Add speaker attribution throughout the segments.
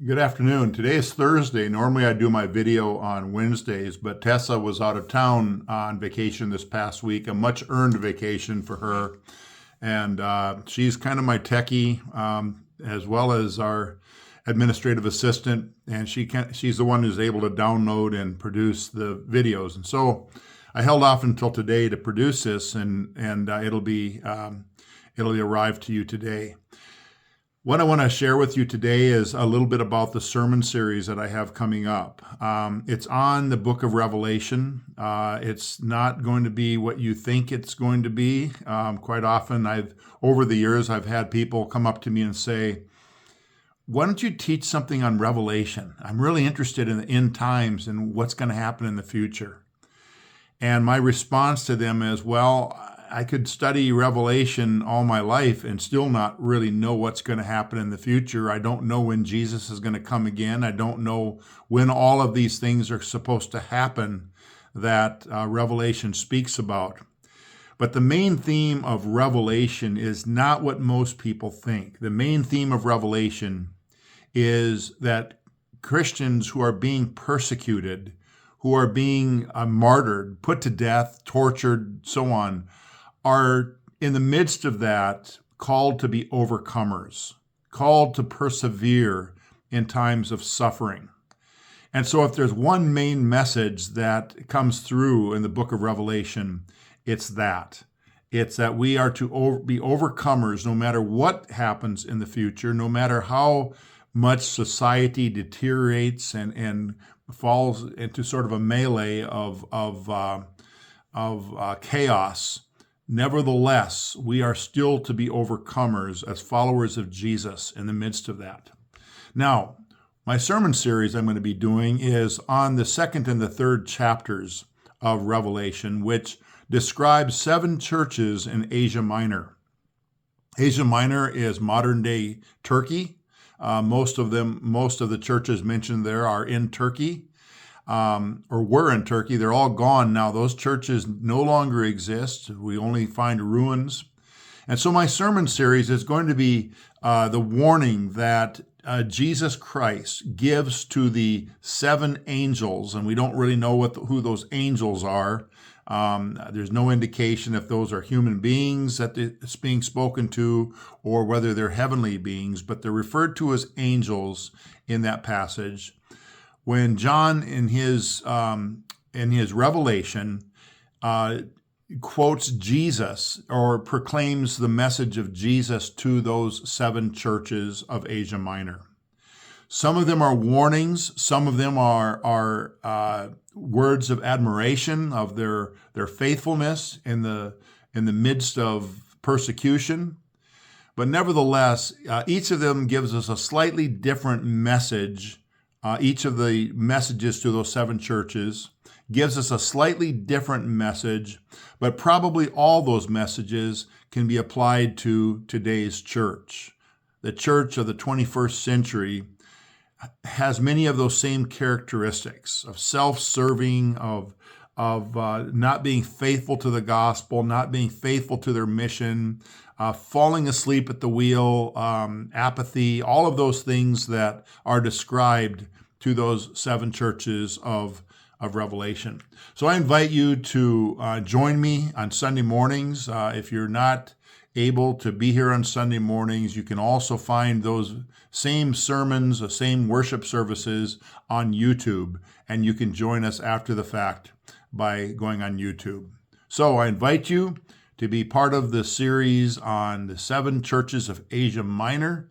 Speaker 1: Good afternoon. Today is Thursday. Normally I do my video on Wednesdays, but Tessa was out of town on vacation this past week, a much earned vacation for her. And she's kind of my techie, as well as our administrative assistant. And she's the one who's able to download and produce the videos. And so I held off until today to produce this, and it'll arrive to you today. What I want to share with you today is a little bit about the sermon series that I have coming up. It's on the book of Revelation. It's not going to be what you think it's going to be. Quite often, over the years, I've had people come up to me and say, why don't you teach something on Revelation? I'm really interested in the end times and what's going to happen in the future. And my response to them is, well, I could study Revelation all my life and still not really know what's going to happen in the future. I don't know when Jesus is going to come again. I don't know when all of these things are supposed to happen that Revelation speaks about. But the main theme of Revelation is not what most people think. The main theme of Revelation is that Christians who are being persecuted, who are being martyred, put to death, tortured, so on, are in the midst of that called to be overcomers, called to persevere in times of suffering. And so if there's one main message that comes through in the book of Revelation, it's that. It's that we are to be overcomers no matter what happens in the future, no matter how much society deteriorates and falls into sort of a melee of chaos. Nevertheless, we are still to be overcomers as followers of Jesus in the midst of that. Now, my sermon series I'm going to be doing is on the second and the third chapters of Revelation, which describes 7 churches in Asia Minor. Asia Minor is modern-day Turkey. Most of the churches mentioned there are in Turkey. Or were in Turkey. They're all gone now. Those churches no longer exist. We only find ruins. And so my sermon series is going to be the warning that Jesus Christ gives to the 7 angels, and we don't really know who those angels are. There's no indication if those are human beings that it's being spoken to or whether they're heavenly beings, but they're referred to as angels in that passage. When John, in his Revelation, quotes Jesus or proclaims the message of Jesus to those 7 churches of Asia Minor. Some of them are warnings. Some of them are words of admiration of their faithfulness in the midst of persecution. But nevertheless, each of them gives us a slightly different message. Each of the messages to those 7 churches gives us a slightly different message, but probably all those messages can be applied to today's church. The church of the 21st century has many of those same characteristics of self-serving, of not being faithful to the gospel, not being faithful to their mission, falling asleep at the wheel, apathy, all of those things that are described to those 7 churches of Revelation. So I invite you to join me on Sunday mornings. If you're not able to be here on Sunday mornings, you can also find those same sermons, the same worship services on YouTube, and you can join us after the fact by going on YouTube. So I invite you to be part of the series on the 7 churches of Asia Minor.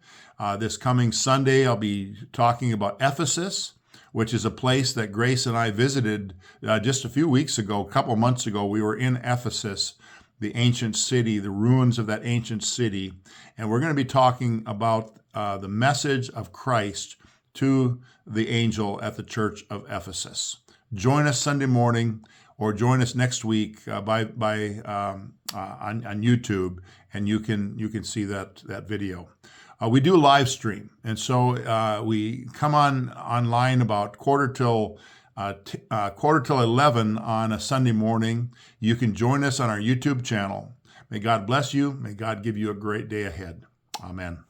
Speaker 1: This coming Sunday, I'll be talking about Ephesus, which is a place that Grace and I visited just a few weeks ago, a couple months ago. We were in Ephesus, the ancient city, the ruins of that ancient city. And we're going to be talking about the message of Christ to the angel at the church of Ephesus. Join us Sunday morning, or join us next week on YouTube, and you can see that video. We do live stream, and so we come online about quarter till 11 on a Sunday morning. You can join us on our YouTube channel. May God bless you. May God give you a great day ahead. Amen.